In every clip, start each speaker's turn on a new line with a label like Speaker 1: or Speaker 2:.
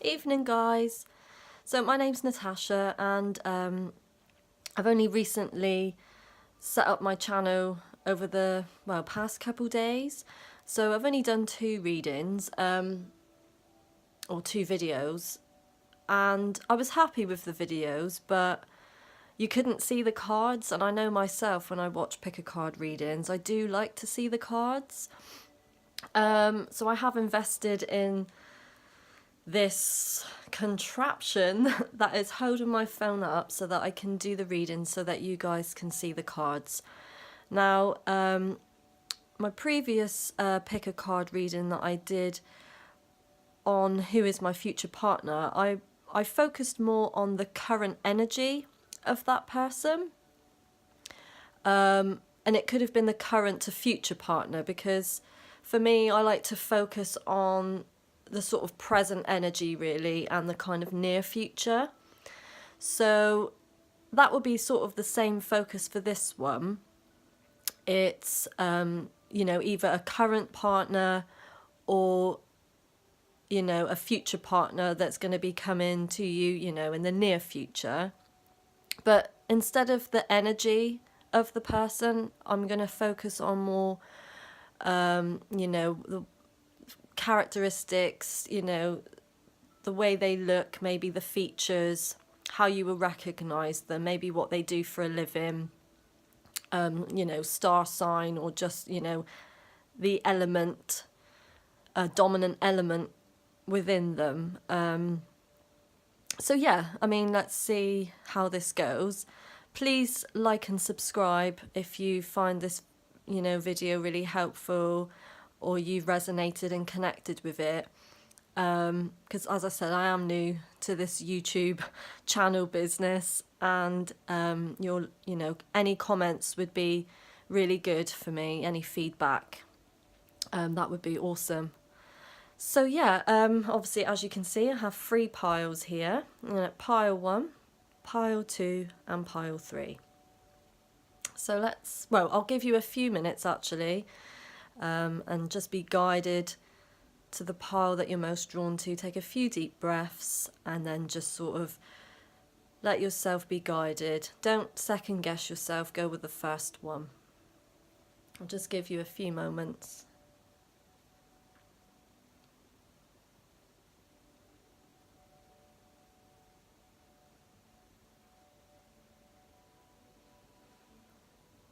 Speaker 1: Evening, guys. So my name's Natasha, and I've only recently set up my channel over the past couple days. So I've only done 2 readings, or 2 videos, and I was happy with the videos, but you couldn't see the cards, and I know myself when I watch pick a card readings, I do like to see the cards. So I have invested in this contraption that is holding my phone up so that I can do the reading so that you guys can see the cards. Now, my previous pick a card reading that I did on who is my future partner, I focused more on the current energy of that person. And it could have been the current to future partner, because for me, I like to focus on the sort of present energy really and the kind of near future. So that would be sort of the same focus for this one. It's either a current partner or a future partner that's going to be coming to you in the near future. But instead of the energy of the person, I'm going to focus on more the characteristics, the way they look, maybe the features, how you will recognize them, maybe what they do for a living, star sign, or just, the element, dominant element within them. So yeah, I mean, let's see how this goes. Please like and subscribe if you find this, video really helpful, or you've resonated and connected with it. Because as I said, I am new to this YouTube channel business, and any comments would be really good for me. Any feedback, that would be awesome. So yeah, obviously, as you can see, I have 3 piles here. Pile 1, pile 2, and pile 3. So I'll give you a few minutes actually, and just be guided to the pile that you're most drawn to. Take a few deep breaths and then just sort of let yourself be guided. Don't second guess yourself, go with the first one. I'll just give you a few moments.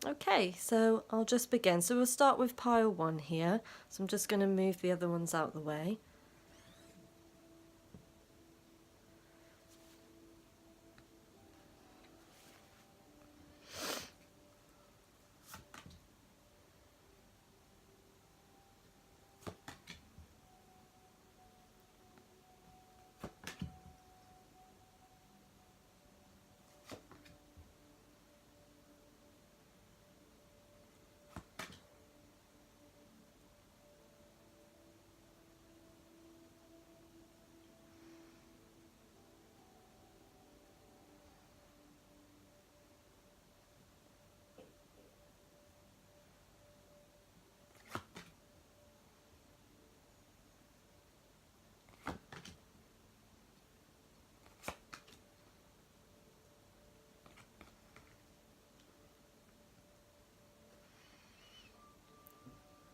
Speaker 1: Okay, so I'll just begin. So we'll start with pile 1 here. So I'm just going to move the other ones out the way.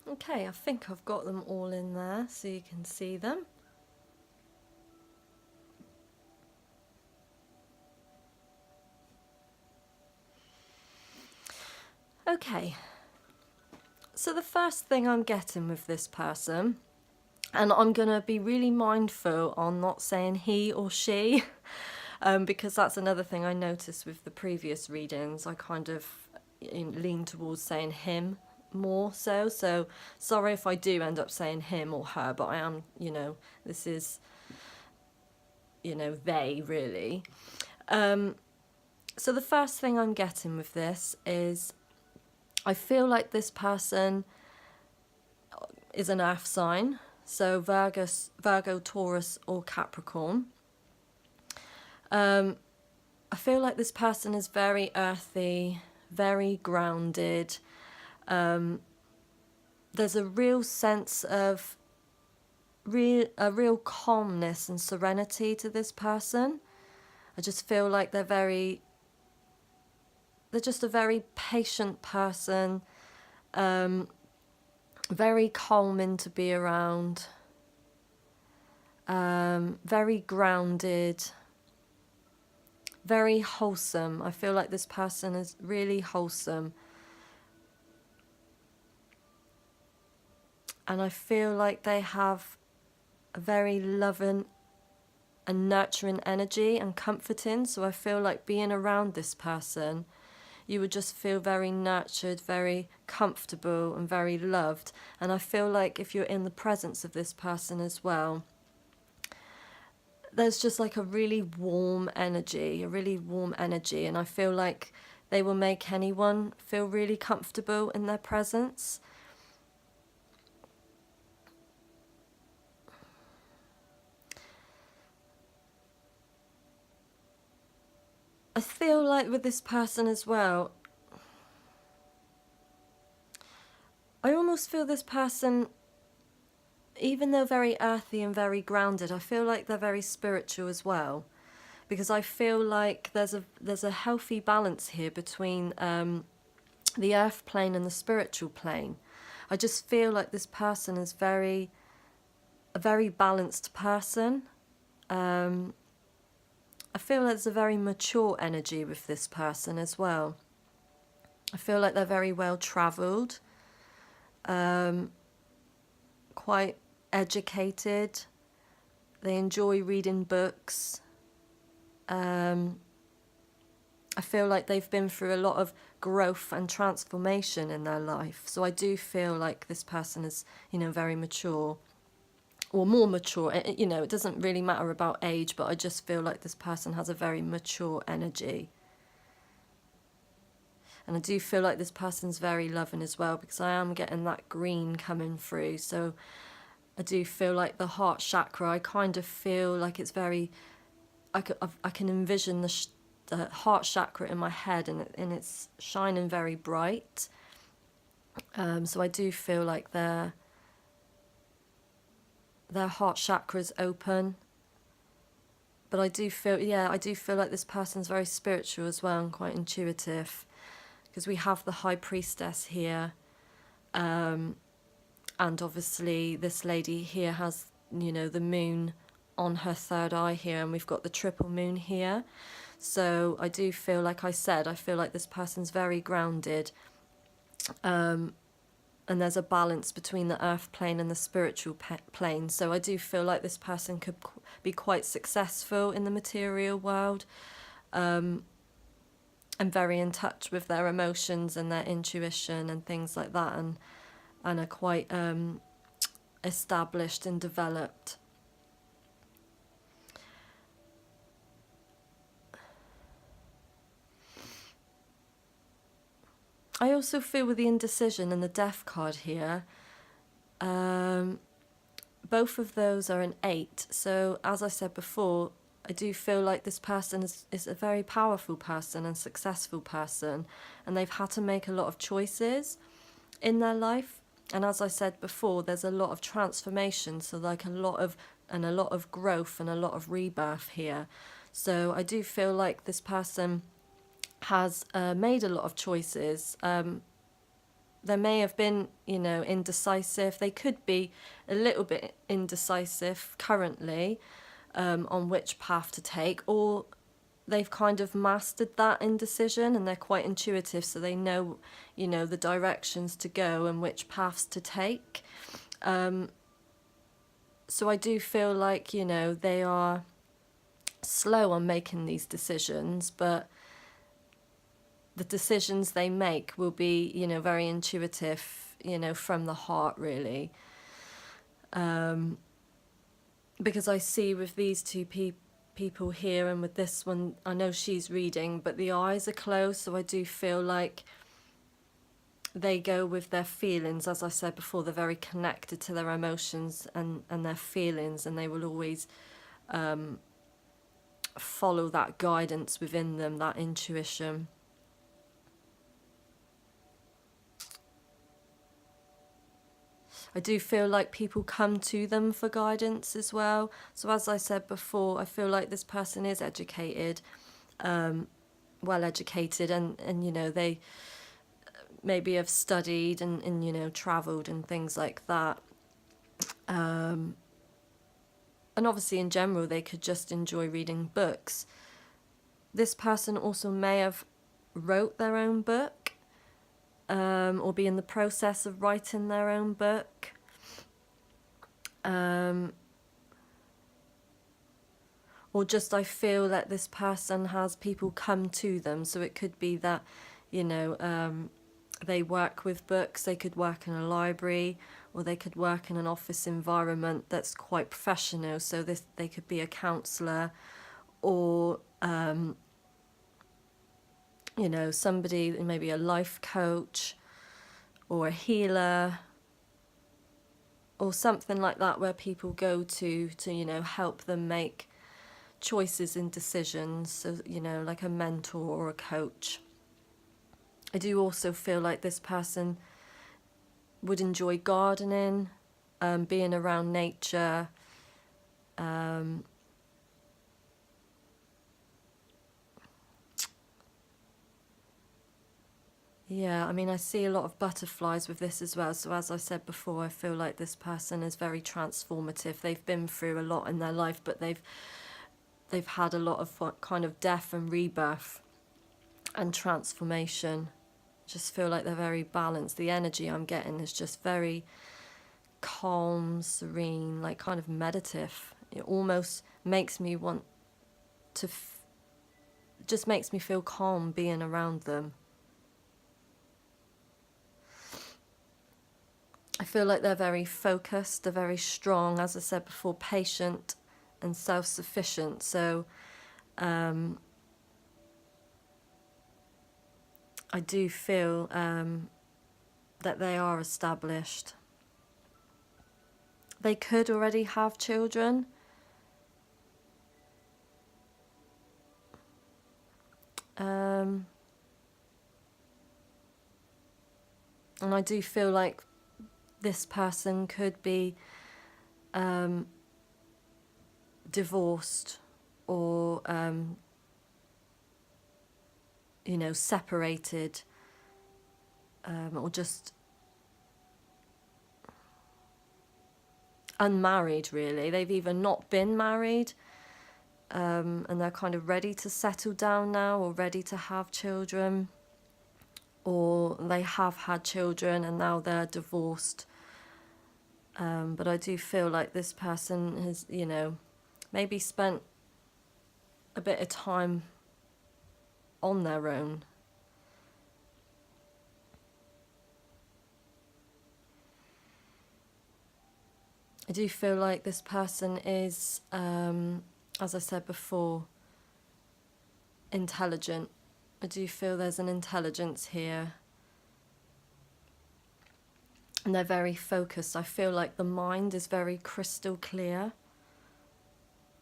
Speaker 1: Okay, I think I've got them all in there so you can see them. Okay, so the first thing I'm getting with this person, and I'm going to be really mindful on not saying he or she, because that's another thing I noticed with the previous readings. I kind of lean towards saying him more so sorry if I do end up saying him or her, but I am, this is, they really. So the first thing I'm getting with this is I feel like this person is an earth sign, so Virgo, Taurus, or Capricorn. I feel like this person is very earthy, very grounded. There's a real sense of a real calmness and serenity to this person. I just feel like they're just a very patient person, very calming to be around, very grounded, very wholesome. I feel like this person is really wholesome. And I feel like they have a very loving and nurturing energy and comforting. So I feel like being around this person, you would just feel very nurtured, very comfortable, and very loved. And I feel like if you're in the presence of this person as well, there's just like a really warm energy, and I feel like they will make anyone feel really comfortable in their presence. I feel like with this person as well, I almost feel this person, even though very earthy and very grounded, I feel like they're very spiritual as well, because I feel like there's a healthy balance here between the earth plane and the spiritual plane. I just feel like this person is a very balanced person. I feel there's a very mature energy with this person as well. I feel like they're very well travelled, quite educated. They enjoy reading books. I feel like they've been through a lot of growth and transformation in their life. So I do feel like this person is, very mature, or more mature. It doesn't really matter about age, but I just feel like this person has a very mature energy. And I do feel like this person's very loving as well, because I am getting that green coming through. So I do feel like the heart chakra, I kind of feel like it's very, I can envision the heart chakra in my head, and it's shining very bright. So I do feel like their heart chakra is open. But I do feel like this person's very spiritual as well, and quite intuitive, because we have the High Priestess here, and obviously this lady here has, the moon on her third eye here, and we've got the triple moon here. So I do feel, like I said, I feel like this person's very grounded, and there's a balance between the earth plane and the spiritual plane. So I do feel like this person could be quite successful in the material world, and very in touch with their emotions and their intuition and things like that, and are quite established and developed. I also feel with the indecision and the death card here, both of those are an 8. So as I said before, I do feel like this person is a very powerful person and successful person, and they've had to make a lot of choices in their life. And as I said before, there's a lot of transformation, so like a lot of growth and a lot of rebirth here. So I do feel like this person has made a lot of choices. There may have been, indecisive. They could be a little bit indecisive currently on which path to take, or they've kind of mastered that indecision and they're quite intuitive, so they know, the directions to go and which paths to take. So I do feel like, they are slow on making these decisions, but the decisions they make will be, very intuitive, from the heart, really. Because I see with these two people here, and with this one, I know she's reading, but the eyes are closed, so I do feel like they go with their feelings. As I said before, they're very connected to their emotions and their feelings, and they will always follow that guidance within them, that intuition. I do feel like people come to them for guidance as well. So as I said before, I feel like this person is educated, well educated, and you know, they maybe have studied and you know, travelled and things like that. And obviously in general they could just enjoy reading books. This person also may have wrote their own book, or be in the process of writing their own book. Or just I feel that this person has people come to them. So it could be that, you know, they work with books, they could work in a library, or they could work in an office environment that's quite professional. So they could be a counsellor, or you know, somebody, maybe a life coach or a healer or something like that, where people go to you know, help them make choices and decisions. So, you know, like a mentor or a coach. I do also feel like this person would enjoy gardening, being around nature, yeah, I mean, I see a lot of butterflies with this as well. So as I said before, I feel like this person is very transformative. They've been through a lot in their life, but they've had a lot of kind of death and rebirth and transformation. Just feel like they're very balanced. The energy I'm getting is just very calm, serene, like kind of meditative. It almost makes me want to, just makes me feel calm being around them. I feel like they're very focused, they're very strong, as I said before, patient and self-sufficient. So I do feel that they are established. They could already have children. And I do feel like this person could be divorced or, you know, separated, or just unmarried, really. They've either not been married, and they're kind of ready to settle down now, or ready to have children, or they have had children and now they're divorced. But I do feel like this person has, you know, maybe spent a bit of time on their own. I do feel like this person is, as I said before, intelligent. I do feel there's an intelligence here. And they're very focused. I feel like the mind is very crystal clear.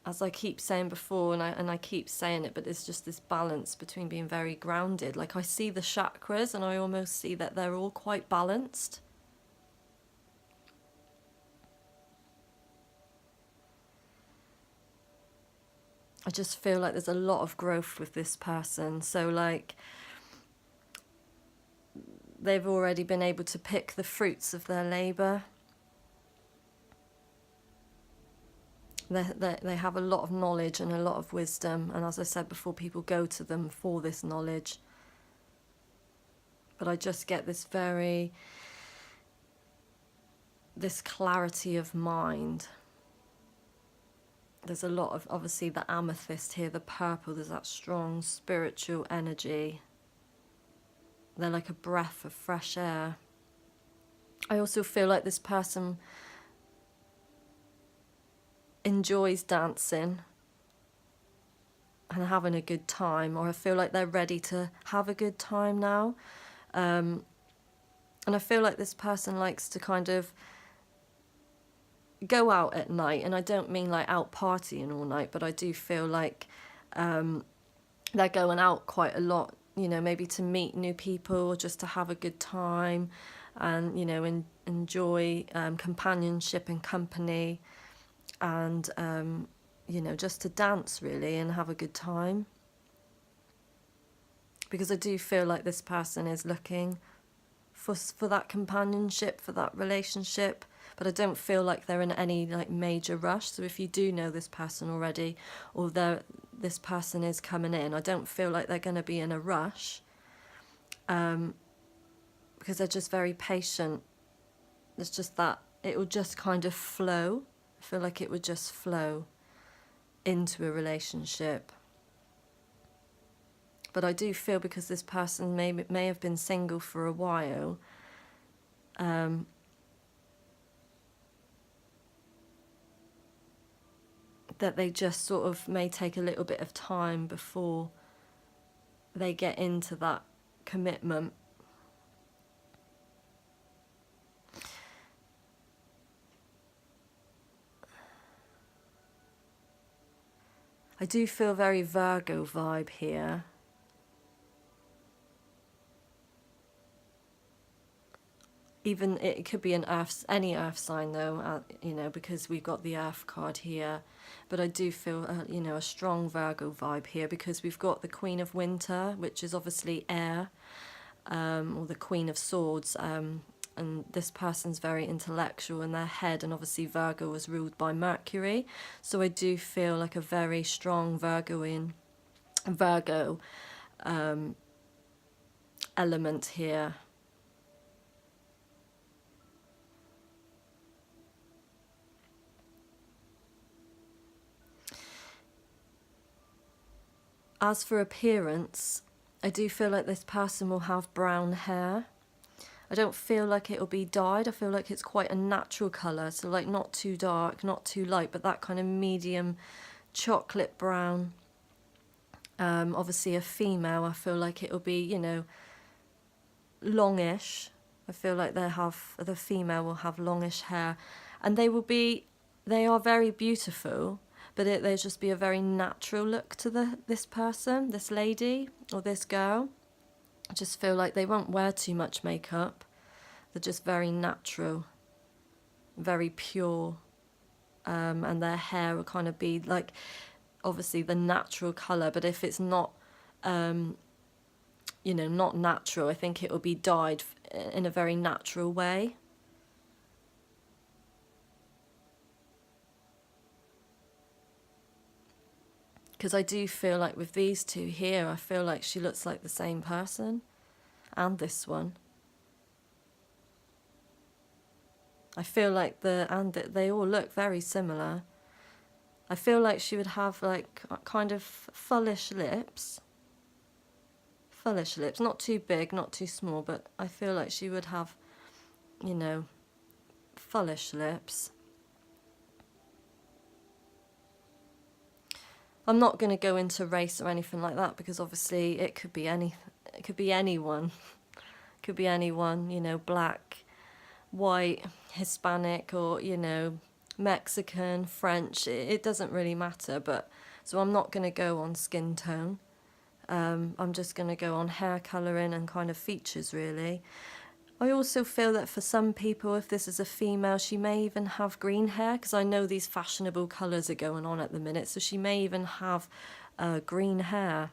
Speaker 1: As I keep saying before, and I keep saying it, but it's just this balance between being very grounded. Like, I see the chakras and I almost see that they're all quite balanced. I just feel like there's a lot of growth with this person. So, like, they've already been able to pick the fruits of their labour. They have a lot of knowledge and a lot of wisdom. And as I said before, people go to them for this knowledge. But I just get this clarity of mind. There's a lot of, obviously, the amethyst here, the purple, there's that strong spiritual energy. They're like a breath of fresh air. I also feel like this person enjoys dancing and having a good time, or I feel like they're ready to have a good time now. And I feel like this person likes to kind of go out at night, and I don't mean like out partying all night, but I do feel like they're going out quite a lot, you know, maybe to meet new people or just to have a good time. and, you know, enjoy companionship and company, and, you know, just to dance really and have a good time. Because I do feel like this person is looking for that companionship, for that relationship, but I don't feel like they're in any like major rush. So if you do know this person already, or this person is coming in, I don't feel like they're going to be in a rush, because they're just very patient. It's just that it will just kind of flow. I feel like it would just flow into a relationship. But I do feel, because this person may have been single for a while, that they just sort of may take a little bit of time before they get into that commitment. I do feel very Virgo vibe here. Even it could be any earth sign though, you know, because we've got the earth card here. But I do feel, you know, a strong Virgo vibe here, because we've got the Queen of Winter, which is obviously air, or the Queen of Swords. And this person's very intellectual in their head, and obviously Virgo was ruled by Mercury. So I do feel like a very strong Virgo element here. As for appearance, I do feel like this person will have brown hair. I don't feel like it'll be dyed. I feel like it's quite a natural colour. So like not too dark, not too light, but that kind of medium chocolate brown. Obviously a female, I feel like it'll be, you know, longish. I feel like the female will have longish hair, and they are very beautiful, but there'll just be a very natural look to this person, this lady or this girl. I just feel like they won't wear too much makeup. They're just very natural, very pure, and their hair will kind of be like, obviously the natural colour, but if it's not, you know, not natural, I think it will be dyed in a very natural way. Because I do feel like with these two here, I feel like she looks like the same person, and this one. I feel like they all look very similar. I feel like she would have like kind of fullish lips. Fullish lips, not too big, not too small, but I feel like she would have, you know, fullish lips. I'm not going to go into race or anything like that, because obviously it could be anyone. It could be anyone, you know, black, white, Hispanic, or, you know, Mexican, French. It doesn't really matter. But so I'm not going to go on skin tone. I'm just going to go on hair colouring and kind of features, really. I also feel that for some people, if this is a female, she may even have green hair, because I know these fashionable colours are going on at the minute, so she may even have green hair.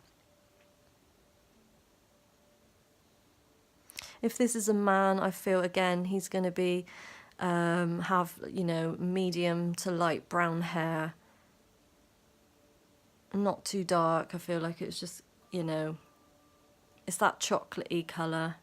Speaker 1: If this is a man, I feel, again, he's going to be, have, you know, medium to light brown hair. Not too dark. I feel like it's just, you know, it's that chocolatey colour.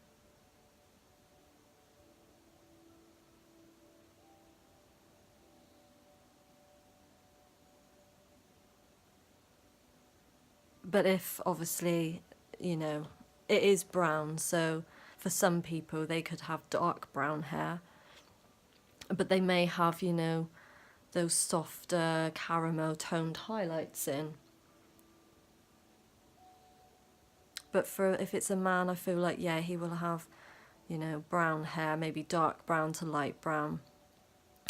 Speaker 1: But if, obviously, you know, it is brown, so for some people they could have dark brown hair, but they may have, you know, those softer caramel toned highlights in. But for if it's a man, I feel like, yeah, he will have, you know, brown hair, maybe dark brown to light brown.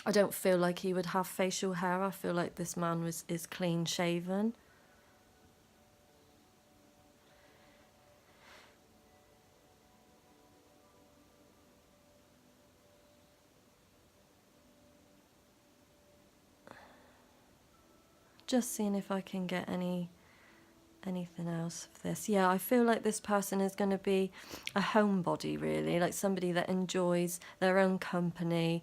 Speaker 1: I don't feel like he would have facial hair. I feel like this man is clean shaven. just seeing if I can get anything else of this. Yeah, I feel like this person is going to be a homebody, really, like somebody that enjoys their own company,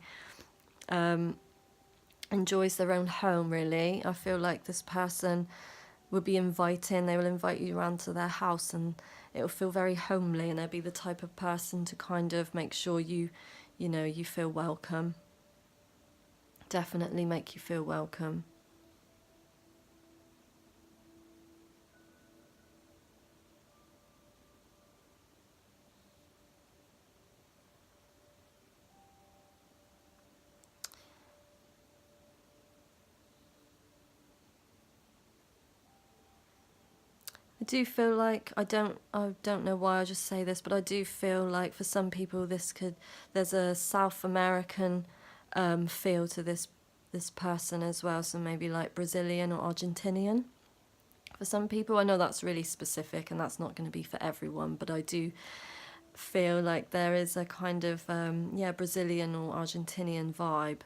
Speaker 1: enjoys their own home, really. I feel like this person will be inviting, they will invite you around to their house, and it will feel very homely, and they'll be the type of person to kind of make sure you feel welcome. Definitely make you feel welcome. I do feel like, I don't know why I just say this, but I do feel like for some people there's a South American feel to this person as well, so maybe like Brazilian or Argentinian. For some people, I know that's really specific and that's not going to be for everyone, but I do feel like there is a kind of Brazilian or Argentinian vibe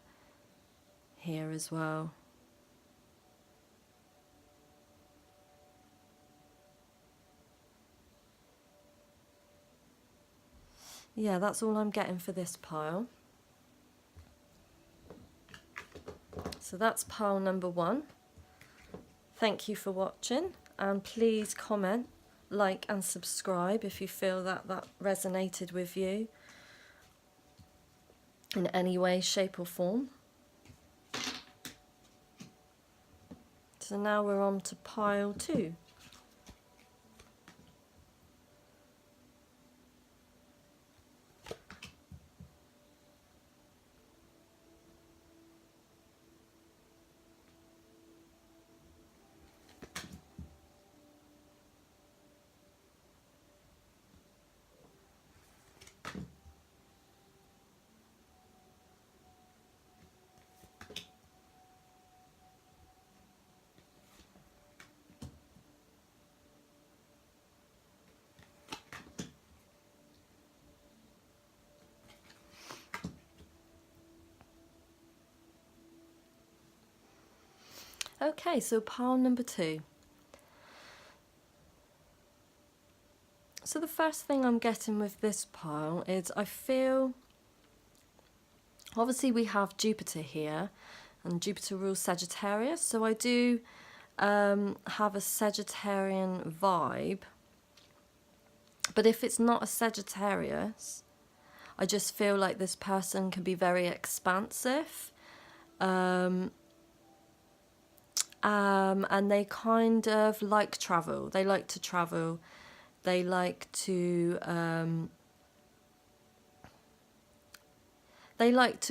Speaker 1: here as well. Yeah, that's all I'm getting for this pile. So that's pile number 1. Thank you for watching, and please comment, like and subscribe if you feel that resonated with you in any way, shape or form. So now we're on to pile 2. Okay, so pile number 2. So the first thing I'm getting with this pile is I feel, obviously we have Jupiter here, and Jupiter rules Sagittarius, so I do have a Sagittarian vibe. But if it's not a Sagittarius, I just feel like this person can be very expansive. And they kind of like travel. They like to travel. They like to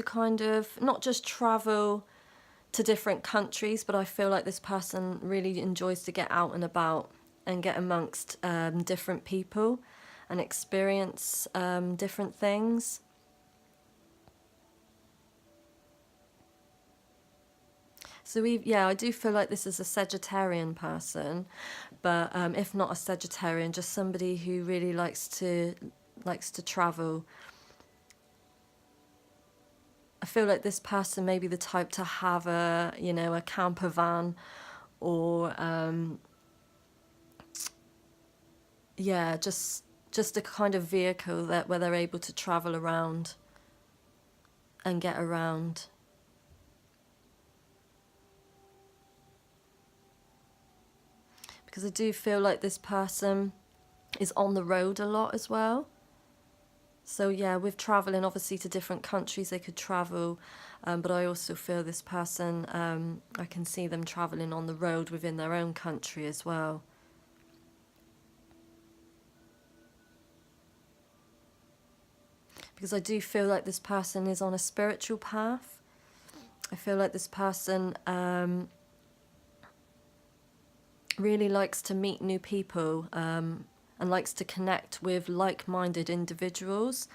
Speaker 1: kind of not just travel to different countries, but I feel like this person really enjoys to get out and about and get amongst different people and experience different things. So I do feel like this is a Sagittarian person, but if not a Sagittarian, just somebody who really likes to travel. I feel like this person may be the type to have a camper van, or just a kind of vehicle where they're able to travel around and get around. Because I do feel like this person is on the road a lot as well. So yeah, with traveling obviously to different countries, they could travel, but I also feel this person, I can see them traveling on the road within their own country as well. Because I do feel like this person is on a spiritual path. I feel like this person really likes to meet new people and likes to connect with like-minded individuals.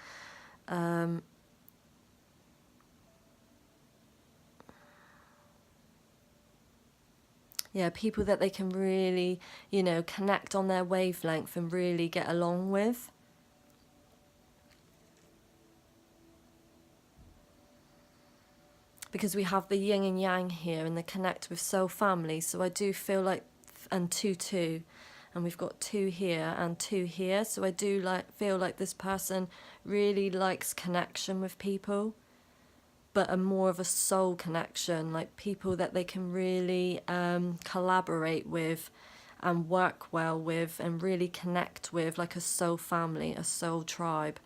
Speaker 1: People that they can really, connect on their wavelength and really get along with. because we have the yin and yang here and the connect with soul family. So I do feel like, and 2 2, and we've got 2 here and 2 here. So I do feel like this person really likes connection with people, but a more of a soul connection, like people that they can really collaborate with and work well with and really connect with, like a soul family, a soul tribe.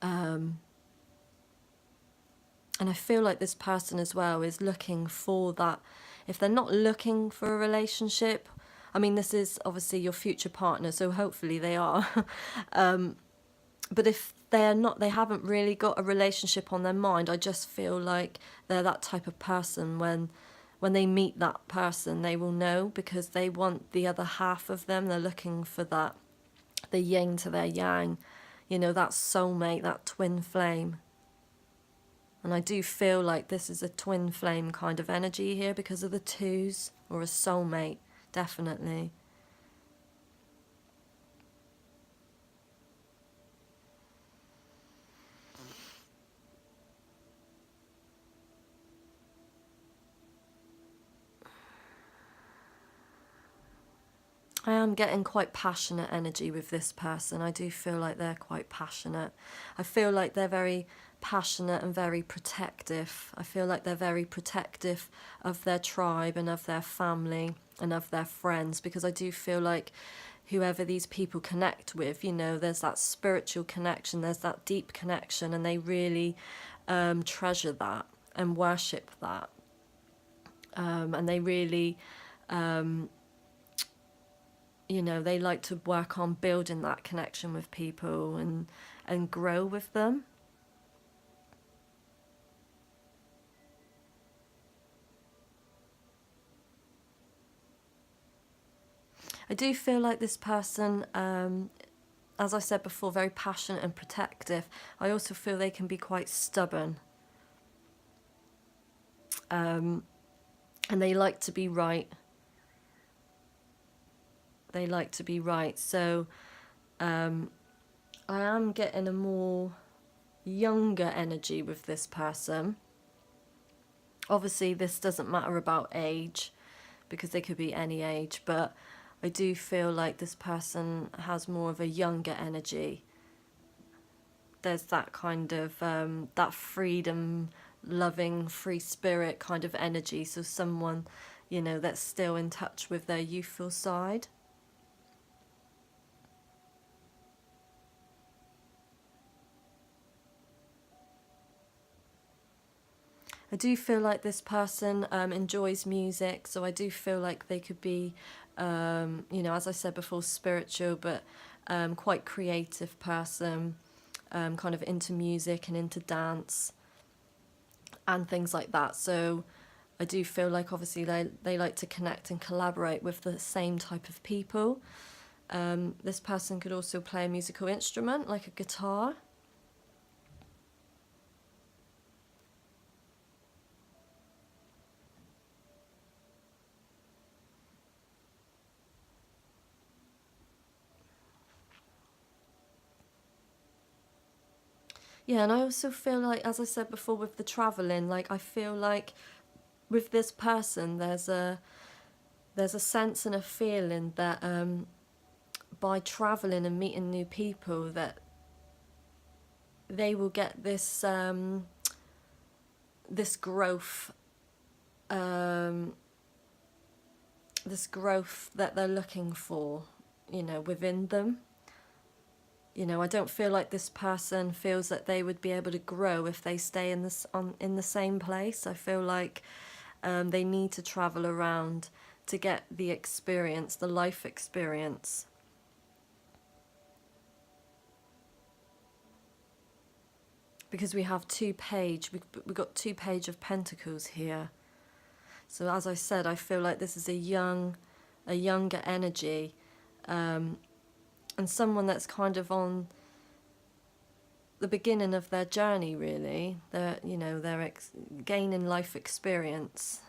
Speaker 1: And I feel like this person as well is looking for that. If they're not looking for a relationship, I mean, this is obviously your future partner, so hopefully they are. But if they're not, they haven't really got a relationship on their mind, I just feel like they're that type of person. When they meet that person, they will know, because they want the other half of them. They're looking for that, the yin to their yang, that soulmate, that twin flame. And I do feel like this is a twin flame kind of energy here because of the 2s, or a soulmate, definitely. I am getting quite passionate energy with this person. I do feel like they're quite passionate. I feel like they're very passionate and very protective. I feel like they're very protective of their tribe and of their family and of their friends, because I do feel like whoever these people connect with, there's that spiritual connection, there's that deep connection, and they really treasure that and worship that. And they really... they like to work on building that connection with people and grow with them. I do feel like this person, as I said before, very passionate and protective. I also feel they can be quite stubborn. And they like to be right. They like to be right. So I am getting a more younger energy with this person. Obviously, this doesn't matter about age, because they could be any age, but I do feel like this person has more of a younger energy. There's that kind of, that freedom, loving, free spirit kind of energy. So someone, that's still in touch with their youthful side. I do feel like this person enjoys music, so I do feel like they could be, as I said before, spiritual, but quite creative person, kind of into music and into dance and things like that. So I do feel like obviously they like to connect and collaborate with the same type of people. This person could also play a musical instrument, like a guitar. Yeah, and I also feel like, as I said before, with the traveling, like I feel like with this person, there's a sense and a feeling that by traveling and meeting new people, that they will get this this growth, this growth that they're looking for, within them. I don't feel like this person feels that they would be able to grow if they stay in the same place. I feel like they need to travel around to get the experience, the life experience. Because we have we've got 2 Page of Pentacles here. So as I said, I feel like this is a younger energy. And someone that's kind of on the beginning of their journey, really. They're gaining life experience.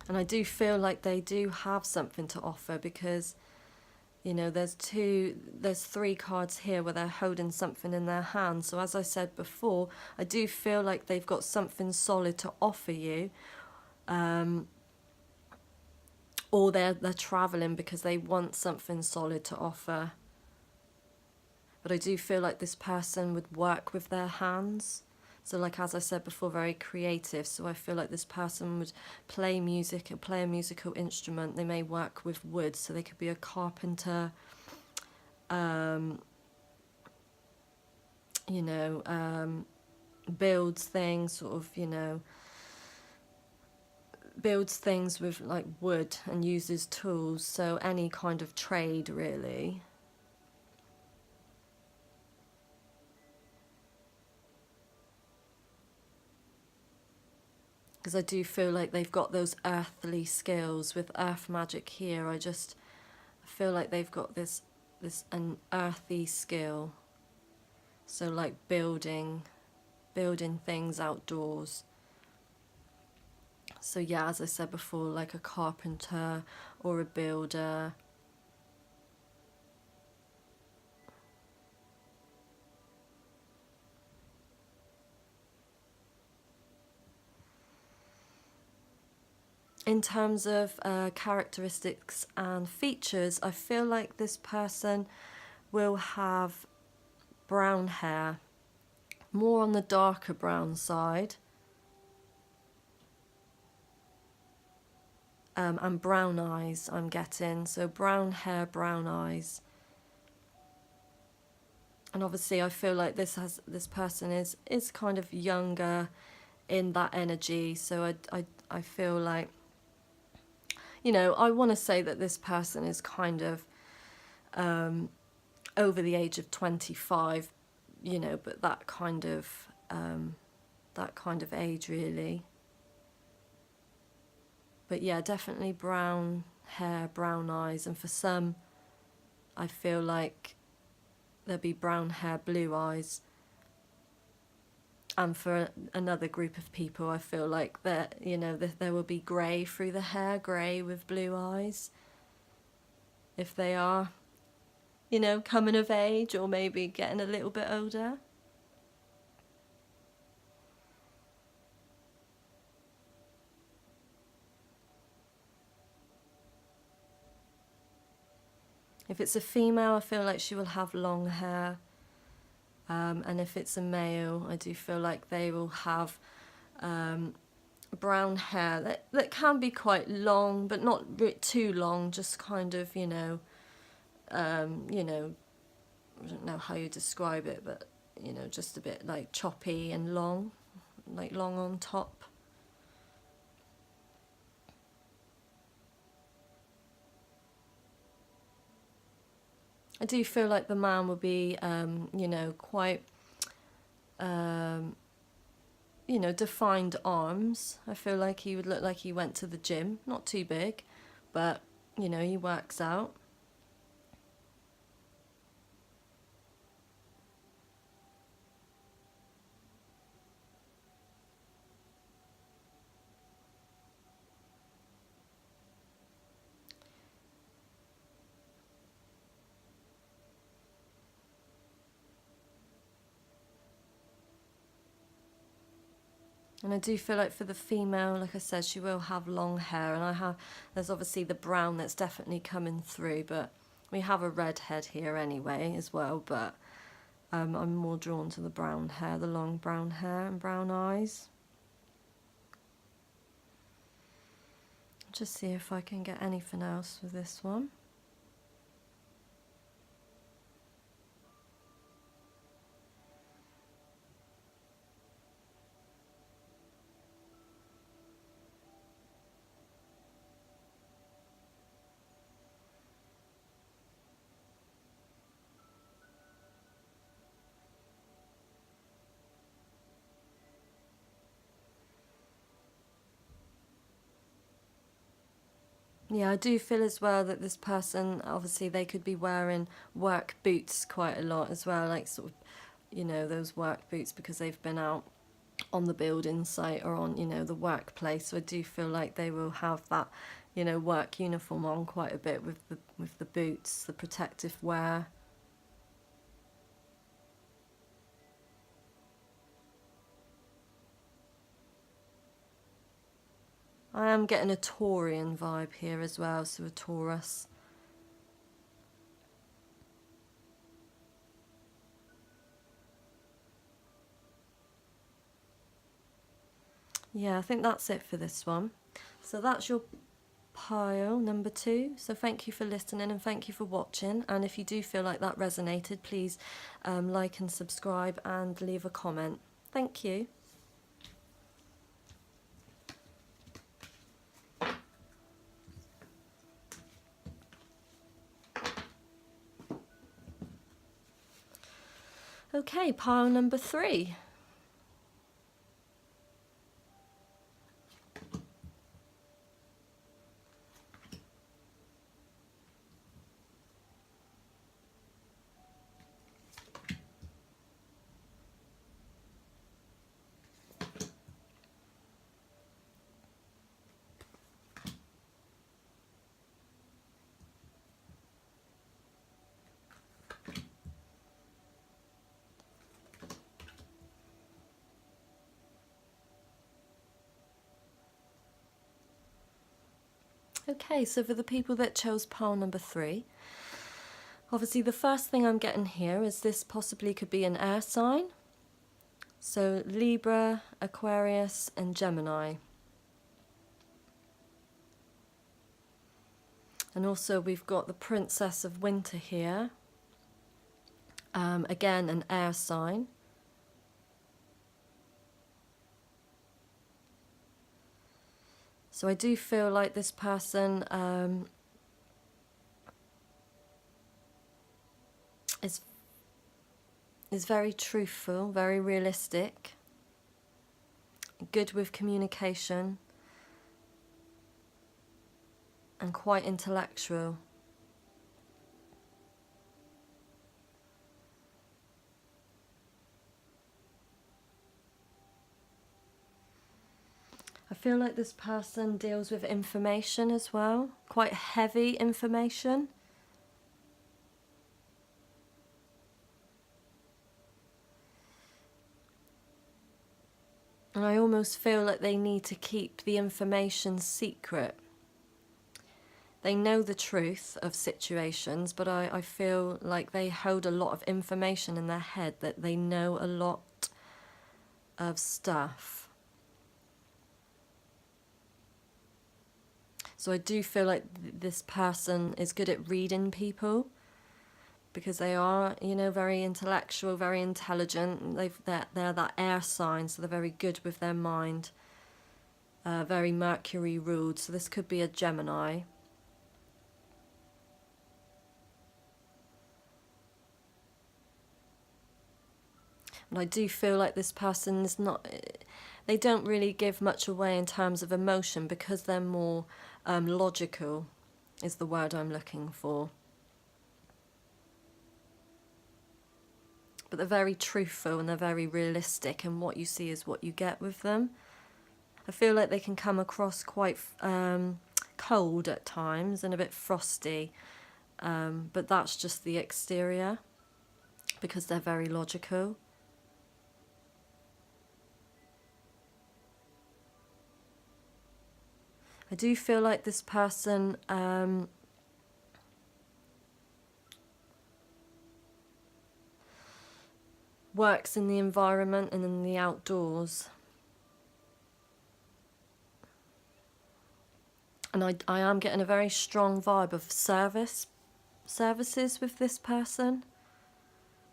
Speaker 1: And I do feel like they do have something to offer, because You know, there's three cards here where they're holding something in their hand. So as I said before, I do feel like they've got something solid to offer you. Or they're traveling because they want something solid to offer. But I do feel like this person would work with their hands. So like, as I said before, very creative. So I feel like this person would play music and play a musical instrument. They may work with wood, so they could be a carpenter, you know, builds things, sort of, you know, builds things with like wood and uses tools. So any kind of trade, really. Because I do feel like they've got those earthly skills with earth magic here. I feel like they've got this an earthy skill. So like building things outdoors. So yeah, as I said before, like a carpenter or a builder. In terms of characteristics and features, I feel like this person will have brown hair, more on the darker brown side, and brown eyes I'm getting. So brown hair, brown eyes. And obviously I feel like this person is kind of younger in that energy. So I feel like, you know, I want to say that this person is kind of over the age of 25, you know, but that kind of age, really. But yeah, definitely brown hair, brown eyes, and for some, I feel like there'll be brown hair, blue eyes. And for another group of people, I feel like that, you know, there will be grey through the hair, grey with blue eyes. If they are, you know, coming of age or maybe getting a little bit older. If it's a female, I feel like she will have long hair. And if it's a male, I do feel like they will have brown hair that can be quite long, but not too long, just kind of, you know, I don't know how you describe it, but, you know, just a bit like choppy and long, like long on top. I do feel like the man will be, you know, quite, you know, defined arms. I feel like he would look like he went to the gym. Not too big, but, you know, he works out. And I do feel like for the female, like I said, she will have long hair. And there's obviously the brown that's definitely coming through, but we have a red head here anyway as well. But I'm more drawn to the brown hair, the long brown hair and brown eyes. Just see if I can get anything else with this one. Yeah, I do feel as well that this person, obviously, they could be wearing work boots quite a lot as well, like sort of, you know, those work boots because they've been out on the building site or on, you know, the workplace. So I do feel like they will have that you know, work uniform on quite a bit with the boots, the protective wear. I am getting a Taurian vibe here as well, so a Taurus. Yeah, I think that's it for this one. So that's your pile number 2. So thank you for listening and thank you for watching. And if you do feel like that resonated, please like and subscribe and leave a comment. Thank you. Okay, pile number 3. Okay, so for the people that chose pile number 3, obviously the first thing I'm getting here is this possibly could be an air sign. So Libra, Aquarius and Gemini. And also we've got the Princess of Winter here. Again, an air sign. So I do feel like this person is very truthful, very realistic, good with communication, and quite intellectual. I feel like this person deals with information as well, quite heavy information. And I almost feel like they need to keep the information secret. They know the truth of situations, but I feel like they hold a lot of information in their head, that they know a lot of stuff. So I do feel like this person is good at reading people, because they are, you know, very intellectual, very intelligent. They're that air sign, so they're very good with their mind. Very Mercury ruled, so this could be a Gemini. And I do feel like this person is not... They don't really give much away in terms of emotion, because they're more logical, is the word I'm looking for. But they're very truthful and they're very realistic, and what you see is what you get with them. I feel like they can come across quite cold at times and a bit frosty, but that's just the exterior, because they're very logical. I do feel like this person works in the environment and in the outdoors. And I am getting a very strong vibe of services with this person.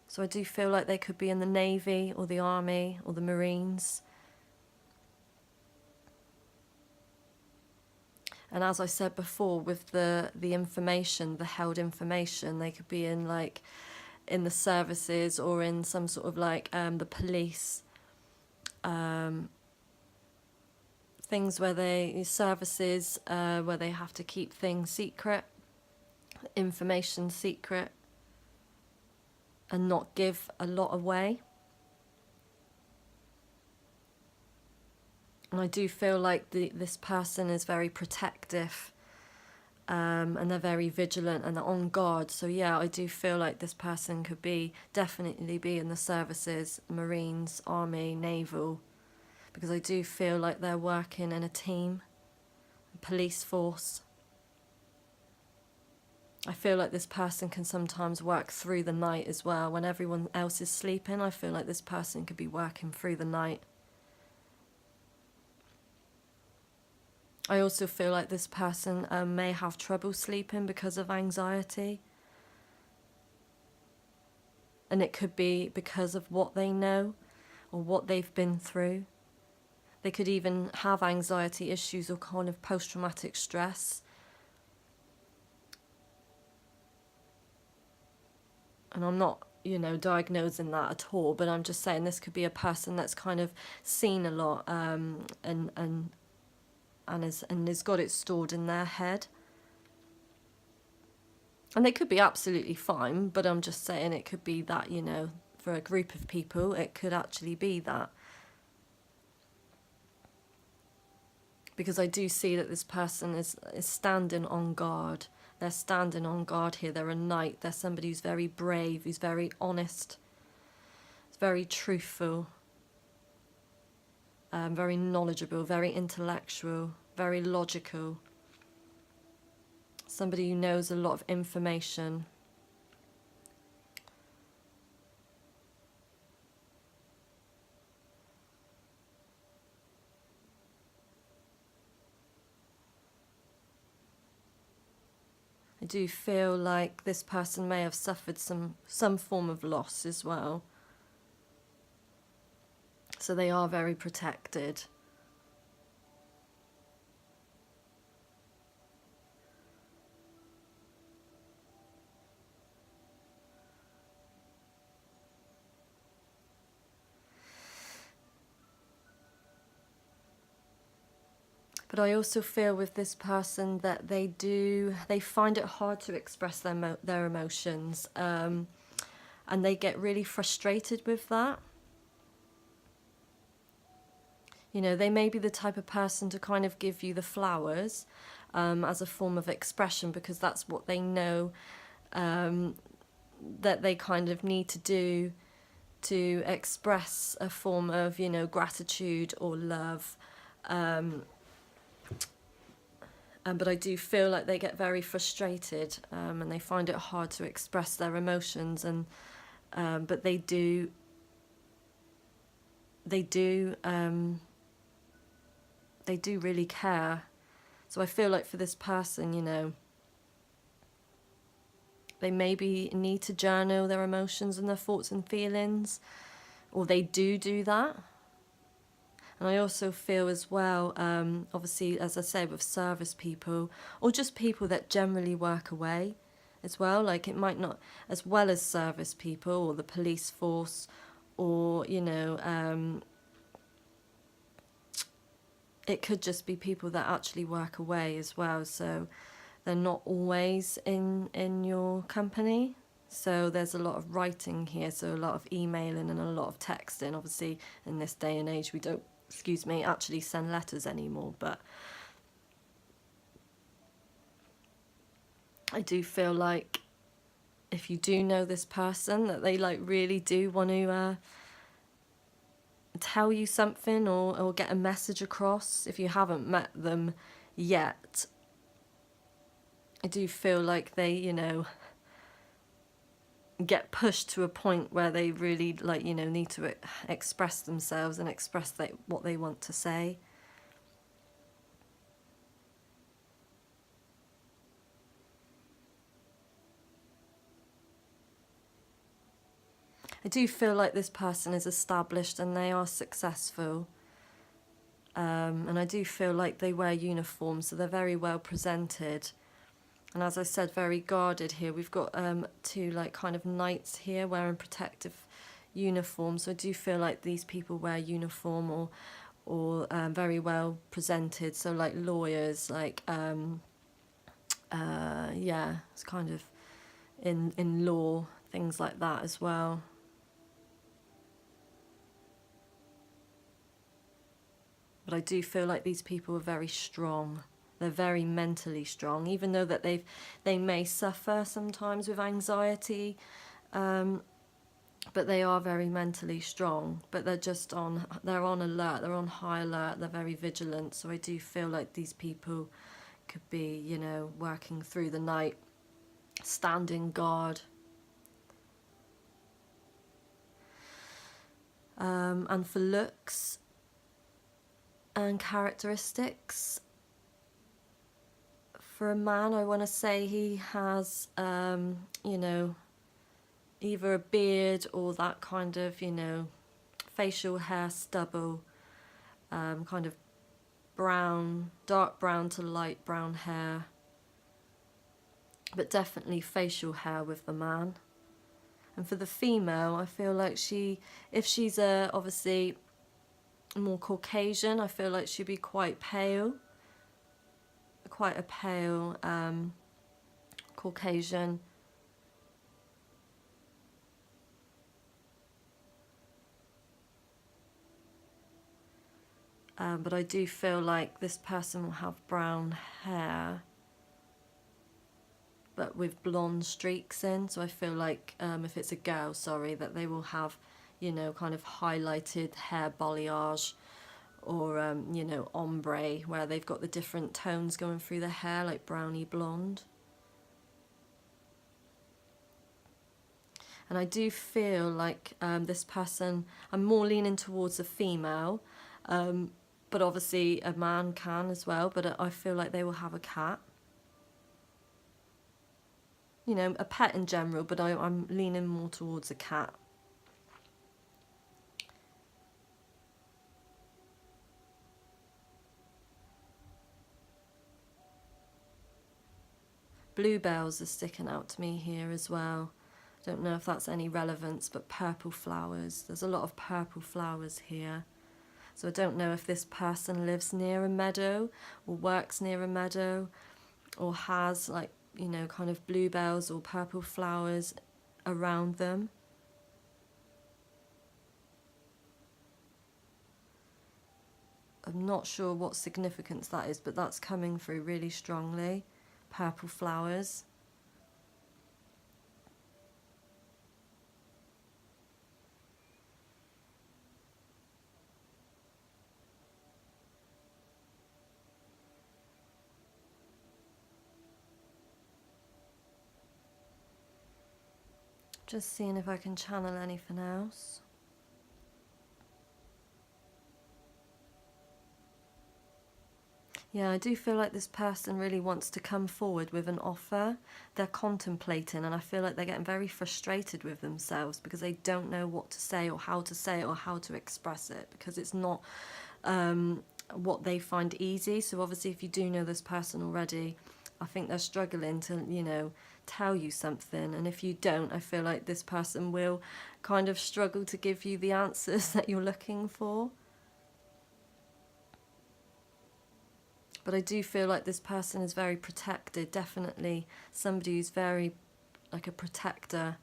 Speaker 1: So I do feel like they could be in the Navy or the Army or the Marines. And as I said before, with the information, the held information, they could be in like in the services or in some sort of like the police, things where services where they have to keep things secret, information secret, and not give a lot away. And I do feel like this person is very protective and they're very vigilant and they're on guard. So yeah, I do feel like this person could definitely be in the services, Marines, Army, Naval, because I do feel like they're working in a team, a police force. I feel like this person can sometimes work through the night as well. When everyone else is sleeping, I feel like this person could be working through the night. I also feel like this person may have trouble sleeping because of anxiety. And it could be because of what they know or what they've been through. They could even have anxiety issues or kind of post-traumatic stress. And I'm not, diagnosing that at all, but I'm just saying this could be a person that's kind of seen a lot and has got it stored in their head. And they could be absolutely fine, but I'm just saying it could be that, for a group of people, it could actually be that. Because I do see that this person is standing on guard. They're standing on guard here. They're a knight. They're somebody who's very brave, who's very honest, very truthful, very knowledgeable, very intellectual, very logical. Somebody who knows a lot of information. I do feel like this person may have suffered some form of loss as well. So they are very protected. But I also feel with this person that they find it hard to express their emotions, and they get really frustrated with that. They may be the type of person to kind of give you the flowers as a form of expression, because that's what they know that they kind of need to do to express a form of, gratitude or love. But I do feel like they get very frustrated and they find it hard to express their emotions, but they do really care. So I feel like for this person, they maybe need to journal their emotions and their thoughts and feelings, or they do that. And I also feel as well, obviously, as I say, with service people, or just people that generally work away as well, like it might not, as well as service people or the police force, or, it could just be people that actually work away as well. So they're not always in your company. So there's a lot of writing here, so a lot of emailing and a lot of texting. Obviously, in this day and age, we don't actually send letters anymore, but I do feel like if you do know this person, that they really do want to tell you something or get a message across. If you haven't met them yet, I do feel like they, get pushed to a point where they really need to express themselves and express what they want to say. I do feel like this person is established and they are successful, and I do feel like they wear uniforms, so they're very well presented. And as I said, very guarded here. We've got two kind of knights here wearing protective uniforms. So I do feel like these people wear uniform or very well presented. So lawyers, it's kind of in law, things like that as well. But I do feel like these people are very strong. They're very mentally strong, even though that they may suffer sometimes with anxiety, but they are very mentally strong. But they're on alert, they're on high alert, they're very vigilant. So I do feel like these people could be, working through the night, standing guard. And for looks and characteristics, for a man, I want to say he has, either a beard or that kind of, facial hair stubble, kind of brown, dark brown to light brown hair, but definitely facial hair with the man. And for the female, I feel like if she's obviously more Caucasian, I feel like she'd be quite a pale Caucasian. But I do feel like this person will have brown hair, but with blonde streaks in. So I feel like if it's a girl, that they will have, kind of highlighted hair balayage, or, ombre, where they've got the different tones going through the hair, like browny blonde. And I do feel like this person, I'm more leaning towards a female, but obviously a man can as well, but I feel like they will have a cat. A pet in general, but I'm leaning more towards a cat. Bluebells are sticking out to me here as well. I don't know if that's any relevance, but purple flowers. There's a lot of purple flowers here. So I don't know if this person lives near a meadow or works near a meadow or has kind of bluebells or purple flowers around them. I'm not sure what significance that is, but that's coming through really strongly. Purple flowers. Just seeing if I can channel anything else. Yeah, I do feel like this person really wants to come forward with an offer. They're contemplating, and I feel like they're getting very frustrated with themselves because they don't know what to say or how to say it or how to express it, because it's not what they find easy. So obviously if you do know this person already, I think they're struggling to, tell you something. And if you don't, I feel like this person will kind of struggle to give you the answers that you're looking for. But I do feel like this person is very protected, definitely somebody who's very like a protector.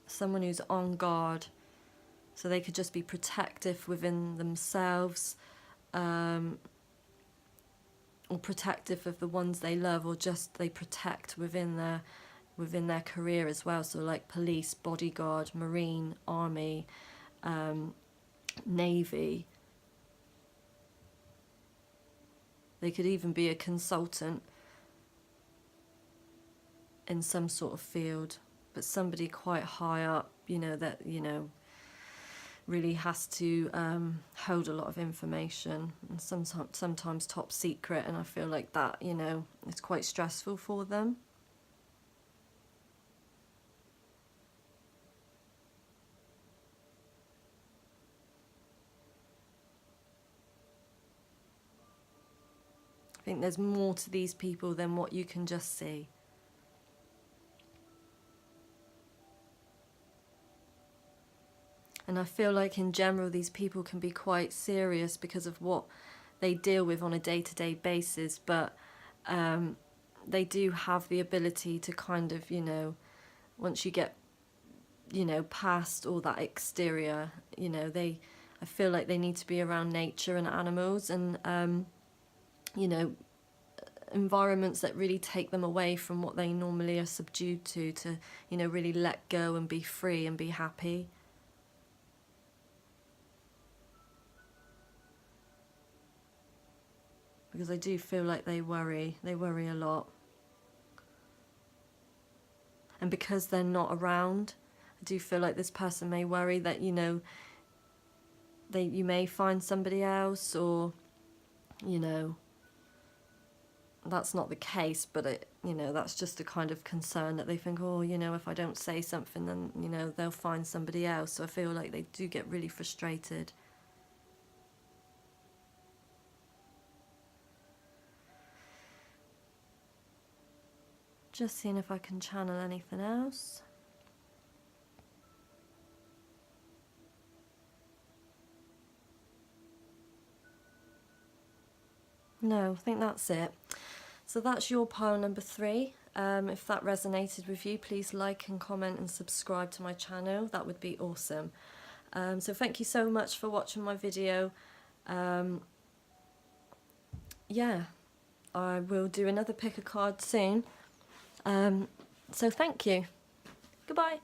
Speaker 1: Someone who's on guard. So they could just be protective within themselves, or protective of the ones they love, or just they protect within their career as well. So like police, bodyguard, marine, army, navy. They could even be a consultant in some sort of field, but somebody quite high up, that, really has to hold a lot of information, and sometimes top secret, and I feel like that, it's quite stressful for them. I think there's more to these people than what you can just see. And I feel like in general these people can be quite serious because of what they deal with on a day-to-day basis, but they do have the ability to kind of, once you get, past all that exterior, I feel like they need to be around nature and animals, and you know, environments that really take them away from what they normally are subdued to, you know, really let go and be free and be happy. Because I do feel like they worry a lot. And because they're not around, I do feel like this person may worry that, you know, you may find somebody else, or, you know, that's not the case, but it, you know, that's just a kind of concern that they think, oh, you know, if I don't say something, then, you know, they'll find somebody else. So I feel like they do get really frustrated. Just seeing if I can channel anything else. No, I think that's it. So that's your pile number 3. If that resonated with you, please like and comment and subscribe to my channel. That would be awesome. So thank you so much for watching my video. Yeah, I will do another pick a card soon. So thank you. Goodbye.